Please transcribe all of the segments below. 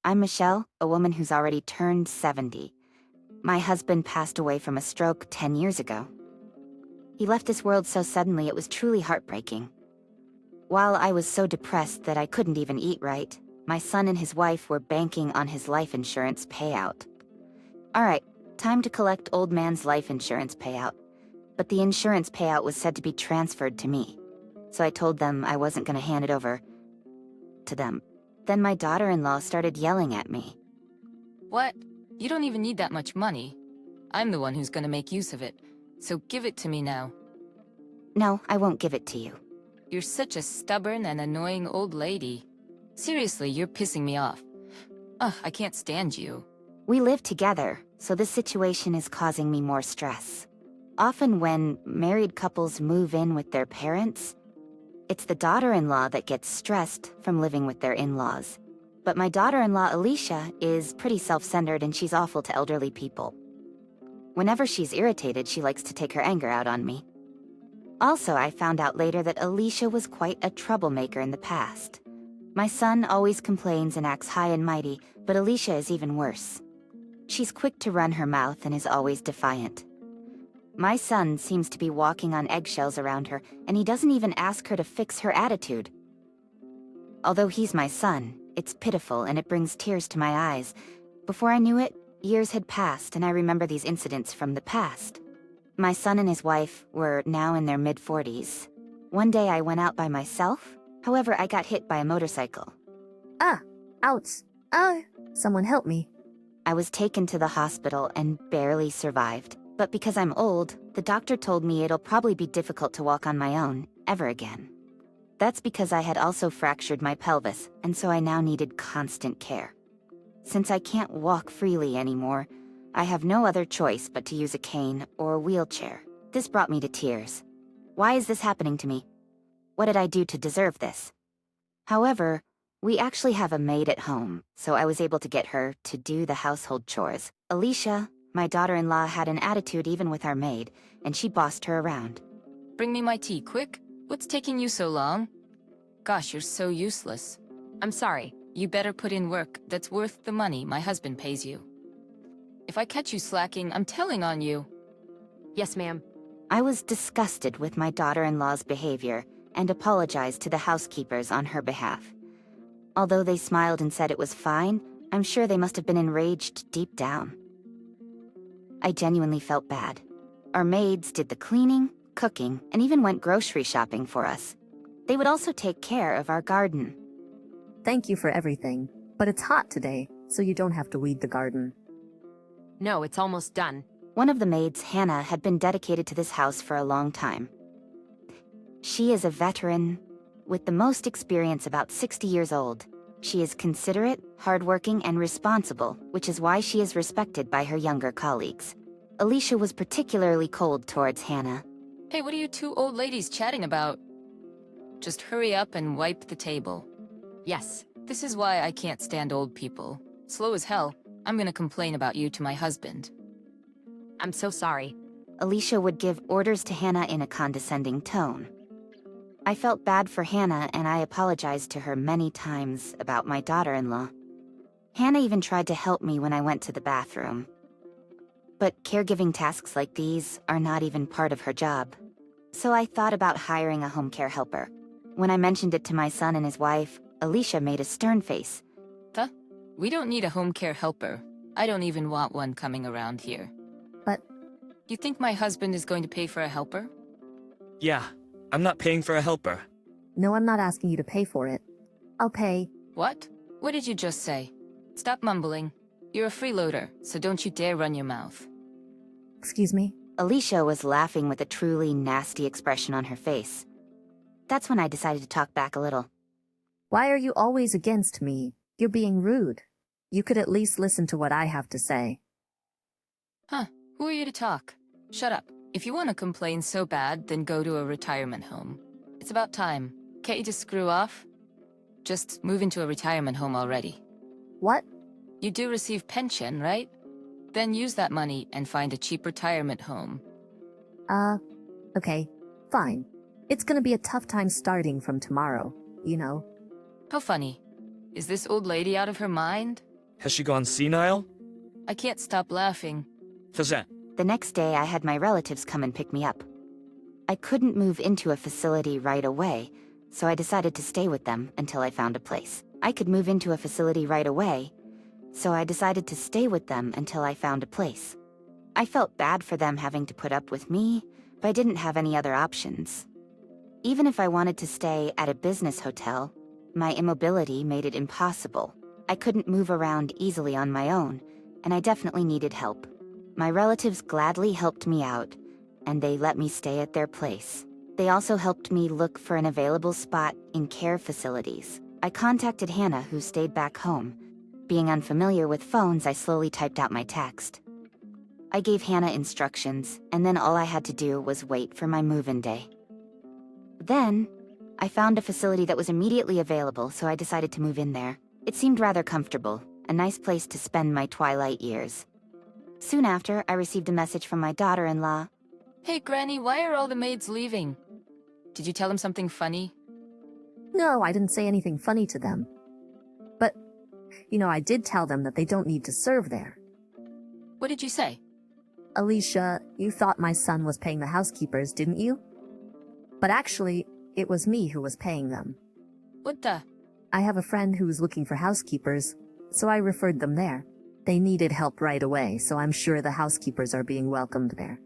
I'm Michelle, a woman who's already turned 70. My husband passed away from a stroke 10 years ago. He left this world so suddenly it was truly heartbreaking. While I was so depressed that I couldn't even eat right, my son and his wife were banking on his life insurance payout. Alright, time to collect old man's life insurance payout. But the insurance payout was said to be transferred to me. So I told them I wasn't gonna hand it over to them. Then my daughter-in-law started yelling at me. What? You don't even need that much money. I'm the one who's gonna make use of it, so give it to me now. No, I won't give it to you. You're such a stubborn and annoying old lady. Seriously, you're pissing me off. Ugh, I can't stand you. We live together, so this situation is causing me more stress. Often when married couples move in with their parents, it's the daughter-in-law that gets stressed from living with their in-laws. But my daughter-in-law, Alicia, is pretty self-centered and she's awful to elderly people. Whenever she's irritated, she likes to take her anger out on me. Also, I found out later that Alicia was quite a troublemaker in the past. My son always complains and acts high and mighty, but Alicia is even worse. She's quick to run her mouth and is always defiant. My son seems to be walking on eggshells around her, and he doesn't even ask her to fix her attitude. Although he's my son, it's pitiful and it brings tears to my eyes. Before I knew it, years had passed and I remember these incidents from the past. My son and his wife were now in their mid-40s. One day I went out by myself, however I got hit by a motorcycle. Ah, ouch. Someone help me. I was taken to the hospital and barely survived. But because I'm old, the doctor told me it'll probably be difficult to walk on my own, ever again. That's because I had also fractured my pelvis, and so I now needed constant care. Since I can't walk freely anymore, I have no other choice but to use a cane or a wheelchair. This brought me to tears. Why is this happening to me? What did I do to deserve this? However, we actually have a maid at home, so I was able to get her to do the household chores. Alicia, my daughter-in-law, had an attitude even with our maid, and she bossed her around. Bring me my tea, quick. What's taking you so long? Gosh, you're so useless. I'm sorry. You better put in work that's worth the money my husband pays you. If I catch you slacking, I'm telling on you. Yes, ma'am. I was disgusted with my daughter-in-law's behavior and apologized to the housekeepers on her behalf. Although they smiled and said it was fine, I'm sure they must have been enraged deep down. I genuinely felt bad. Our maids did the cleaning, cooking, and even went grocery shopping for us. They would also take care of our garden. Thank you for everything, but it's hot today, so you don't have to weed the garden. No, it's almost done. One of the maids, Hannah, had been dedicated to this house for a long time. She is a veteran with the most experience, about 60 years old. She is considerate, hardworking, and responsible, which is why she is respected by her younger colleagues. Alicia was particularly cold towards Hannah. Hey, what are you two old ladies chatting about? Just hurry up and wipe the table. Yes. This is why I can't stand old people. Slow as hell. I'm gonna complain about you to my husband. I'm so sorry. Alicia would give orders to Hannah in a condescending tone. I felt bad for Hannah and I apologized to her many times about my daughter-in-law. Hannah even tried to help me when I went to the bathroom. But caregiving tasks like these are not even part of her job. So I thought about hiring a home care helper. When I mentioned it to my son and his wife, Alicia made a stern face. We don't need a home care helper. I don't even want one coming around here. But You think my husband is going to pay for a helper? Yeah, I'm not paying for a helper. no, I'm not asking you to pay for it. I'll pay. What? What did you just say? Stop mumbling. You're a freeloader, so don't you dare run your mouth. Excuse me? Alicia was laughing with a truly nasty expression on her face. That's when I decided to talk back a little. Why are you always against me? You're being rude. You could at least listen to what I have to say. Huh, who are you to talk? Shut up. If you want to complain so bad, then go to a retirement home. It's about time. Can't you just screw off? Just move into a retirement home already. What? You do receive pension, right? Then use that money and find a cheap retirement home. Okay, fine. It's gonna be a tough time starting from tomorrow, you know. How funny. Is this old lady out of her mind? Has she gone senile? I can't stop laughing. Fazet. The next day, I had my relatives come and pick me up. I couldn't move into a facility right away, so I decided to stay with them until I found a place. I could move into a facility right away, so I decided to stay with them until I found a place. I felt bad for them having to put up with me, but I didn't have any other options. Even if I wanted to stay at a business hotel, my immobility made it impossible. I couldn't move around easily on my own, and I definitely needed help. My relatives gladly helped me out, and they let me stay at their place. They also helped me look for an available spot in care facilities. I contacted Hannah, who stayed back home. Being unfamiliar with phones, I slowly typed out my text. I gave Hannah instructions, and then all I had to do was wait for my move-in day. Then, I found a facility that was immediately available, so I decided to move in there. It seemed rather comfortable, a nice place to spend my twilight years. Soon after, I received a message from my daughter-in-law. Hey, Granny, why are all the maids leaving? Did you tell them something funny? No, I didn't say anything funny to them. But, I did tell them that they don't need to serve there. What did you say? Alicia, you thought my son was paying the housekeepers, didn't you? But actually, it was me who was paying them. What the? I have a friend who was looking for housekeepers, so I referred them there. They needed help right away, so I'm sure the housekeepers are being welcomed there.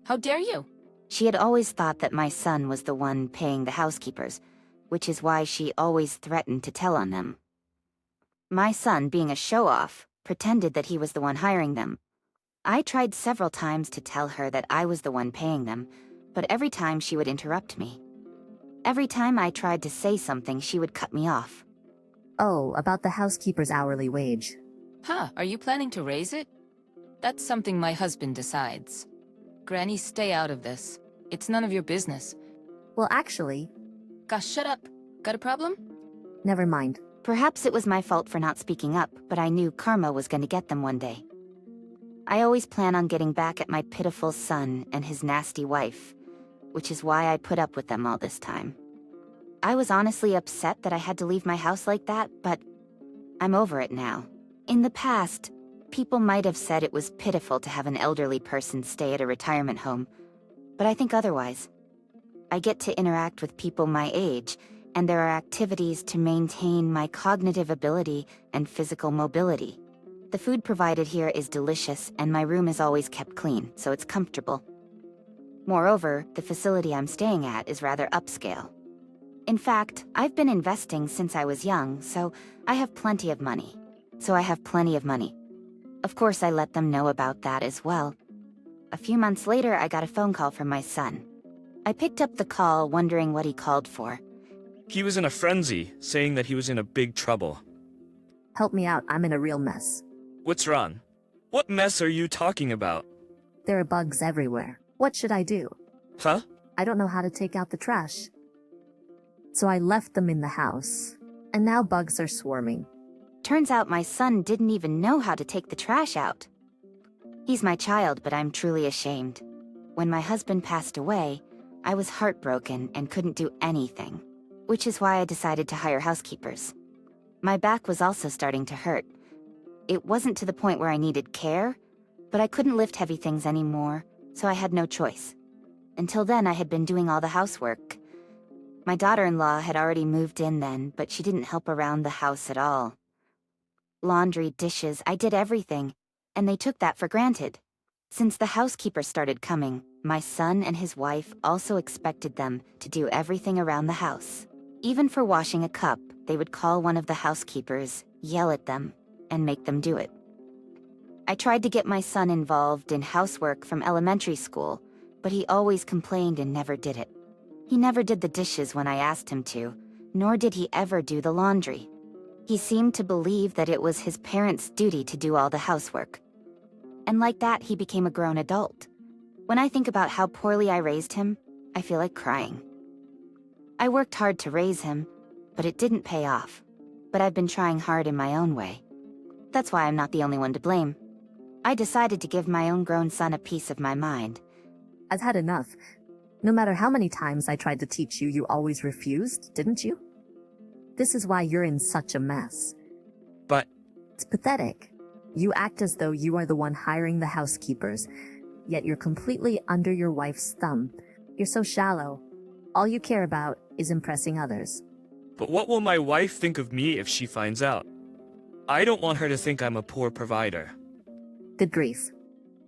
How dare you? She had always thought that my son was the one paying the housekeepers, which is why she always threatened to tell on them. My son, being a show-off, pretended that he was the one hiring them. I tried several times to tell her that I was the one paying them, but every time she would interrupt me. Every time I tried to say something, she would cut me off. Oh, about the housekeeper's hourly wage. Huh, are you planning to raise it? That's something my husband decides. Granny, stay out of this. It's none of your business. Well, actually, Gosh, shut up. Got a problem? never mind. Perhaps it was my fault for not speaking up, but I knew karma was going to get them one day. I always plan on getting back at my pitiful son and his nasty wife, which is why I put up with them all this time. I was honestly upset that I had to leave my house like that, but I'm over it now. In the past, people might have said it was pitiful to have an elderly person stay at a retirement home, but I think otherwise. I get to interact with people my age, and there are activities to maintain my cognitive ability and physical mobility. The food provided here is delicious, and my room is always kept clean, so it's comfortable. Moreover, the facility I'm staying at is rather upscale. In fact, I've been investing since I was young, so I have plenty of money. Of course, I let them know about that as well. A few months later, I got a phone call from my son. I picked up the call, wondering what he called for. He was in a frenzy, saying that he was in a big trouble. Help me out, I'm in a real mess. What's wrong? What mess are you talking about? There are bugs everywhere. What should I do? Huh? I don't know how to take out the trash. So I left them in the house, and now bugs are swarming. Turns out my son didn't even know how to take the trash out. He's my child, but I'm truly ashamed. When my husband passed away, I was heartbroken and couldn't do anything, which is why I decided to hire housekeepers. My back was also starting to hurt. It wasn't to the point where I needed care, but I couldn't lift heavy things anymore, so I had no choice. Until then, I had been doing all the housework. My daughter-in-law had already moved in then, but she didn't help around the house at all. Laundry, dishes, I did everything, and they took that for granted. Since the housekeeper started coming, my son and his wife also expected them to do everything around the house. Even for washing a cup, they would call one of the housekeepers, yell at them, and make them do it. I tried to get my son involved in housework from elementary school, but he always complained and never did it. He never did the dishes when I asked him to, nor did he ever do the laundry. He seemed to believe that it was his parents' duty to do all the housework. And like that, he became a grown adult. When I think about how poorly I raised him, I feel like crying. I worked hard to raise him, but it didn't pay off. But I've been trying hard in my own way. That's why I'm not the only one to blame. I decided to give my own grown son a piece of my mind. I've had enough. No matter how many times I tried to teach you, you always refused, didn't you? This is why you're in such a mess. But It's pathetic. You act as though you are the one hiring the housekeepers, yet you're completely under your wife's thumb. You're so shallow. All you care about is impressing others. But what will my wife think of me if she finds out? I don't want her to think I'm a poor provider. Good grief.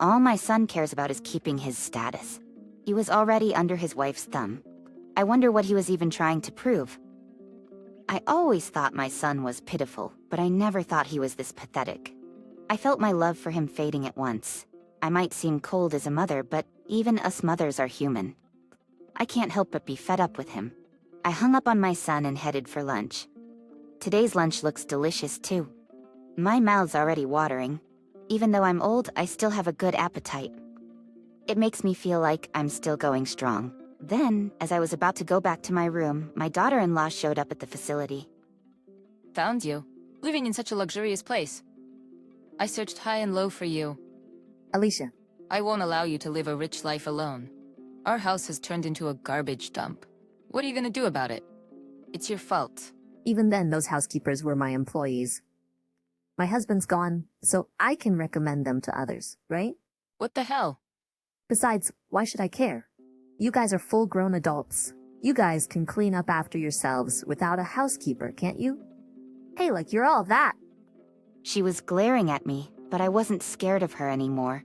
All my son cares about is keeping his status. He was already under his wife's thumb. I wonder what he was even trying to prove. I always thought my son was pitiful, but I never thought he was this pathetic. I felt my love for him fading at once. I might seem cold as a mother, but even us mothers are human. I can't help but be fed up with him. I hung up on my son and headed for lunch. Today's lunch looks delicious too. My mouth's already watering. Even though I'm old, I still have a good appetite. It makes me feel like I'm still going strong. Then, as I was about to go back to my room, my daughter-in-law showed up at the facility. Found you. Living in such a luxurious place. I searched high and low for you. Alicia, I won't allow you to live a rich life alone. Our house has turned into a garbage dump. What are you gonna do about it? It's your fault. even then those housekeepers were my employees. My husband's gone, so I can recommend them to others, right? What the hell? Besides, why should I care? You guys are full-grown adults. You guys can clean up after yourselves without a housekeeper, can't you? Hey, like you're all that. She was glaring at me, but I wasn't scared of her anymore.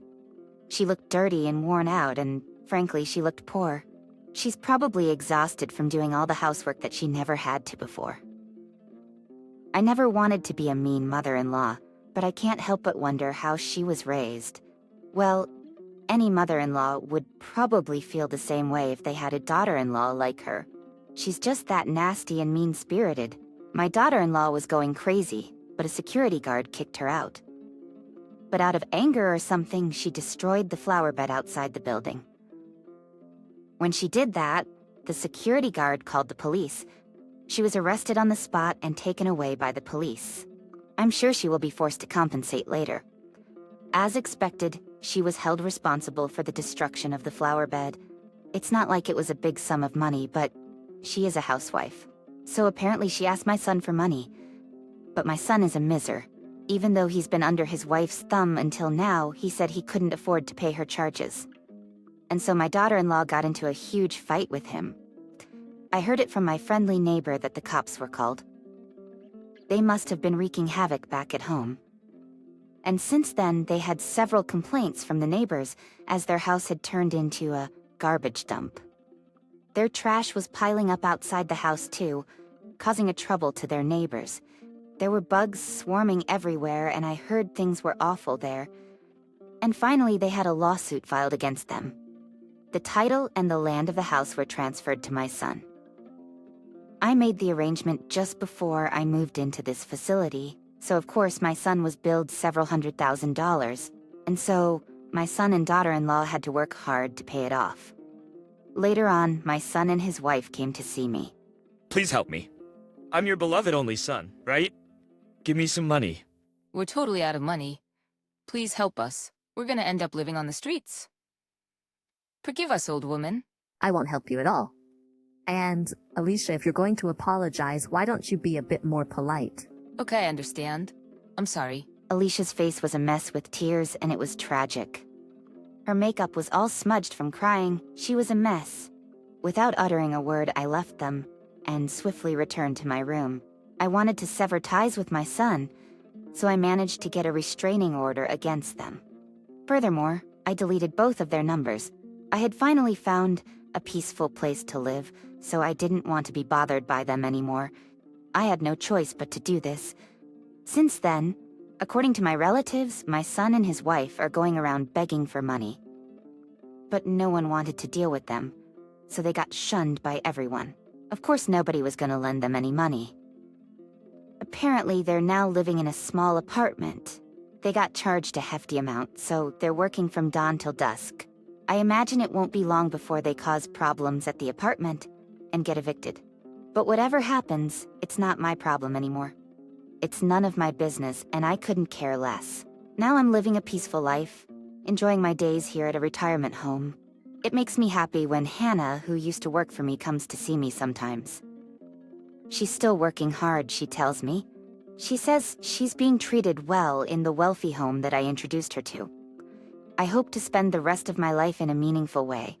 She looked dirty and worn out, and frankly, she looked poor. She's probably exhausted from doing all the housework that she never had to before. I never wanted to be a mean mother-in-law, but I can't help but wonder how she was raised. Well, any mother-in-law would probably feel the same way if they had a daughter-in-law like her. She's just that nasty and mean-spirited. My daughter-in-law was going crazy, but a security guard kicked her out. But out of anger or something, she destroyed the flower bed outside the building. When she did that, the security guard called the police. She was arrested on the spot and taken away by the police. I'm sure she will be forced to compensate later. As expected, she was held responsible for the destruction of the flower bed. It's not like it was a big sum of money, but she is a housewife. So apparently she asked my son for money. But my son is a miser. Even though he's been under his wife's thumb until now, he said he couldn't afford to pay her charges. And so my daughter-in-law got into a huge fight with him. I heard it from my friendly neighbor that the cops were called. They must have been wreaking havoc back at home. And since then, they had several complaints from the neighbors as their house had turned into a garbage dump. Their trash was piling up outside the house too, causing a trouble to their neighbors. There were bugs swarming everywhere, and I heard things were awful there. And finally, they had a lawsuit filed against them. The title and the land of the house were transferred to my son. I made the arrangement just before I moved into this facility, so of course my son was billed several $100,000, and so my son and daughter-in-law had to work hard to pay it off. Later on, my son and his wife came to see me. Please help me. I'm your beloved only son, right? Give me some money. We're totally out of money. Please help us. We're gonna end up living on the streets. Forgive us, old woman. I won't help you at all. And, Alicia, if you're going to apologize, why don't you be a bit more polite? Okay, I understand. I'm sorry. Alicia's face was a mess with tears, and it was tragic. Her makeup was all smudged from crying. She was a mess. Without uttering a word, I left them and swiftly returned to my room. I wanted to sever ties with my son, so I managed to get a restraining order against them. Furthermore, I deleted both of their numbers. I had finally found a peaceful place to live, so I didn't want to be bothered by them anymore. I had no choice but to do this. Since then, according to my relatives, my son and his wife are going around begging for money. But no one wanted to deal with them, so they got shunned by everyone. Of course, nobody was going to lend them any money. Apparently, they're now living in a small apartment. They got charged a hefty amount, so they're working from dawn till dusk. I imagine it won't be long before they cause problems at the apartment and get evicted. But whatever happens, it's not my problem anymore. It's none of my business, and I couldn't care less. Now I'm living a peaceful life, enjoying my days here at a retirement home. It makes me happy when Hannah, who used to work for me, comes to see me sometimes. She's still working hard, she tells me. She says she's being treated well in the wealthy home that I introduced her to. I hope to spend the rest of my life in a meaningful way.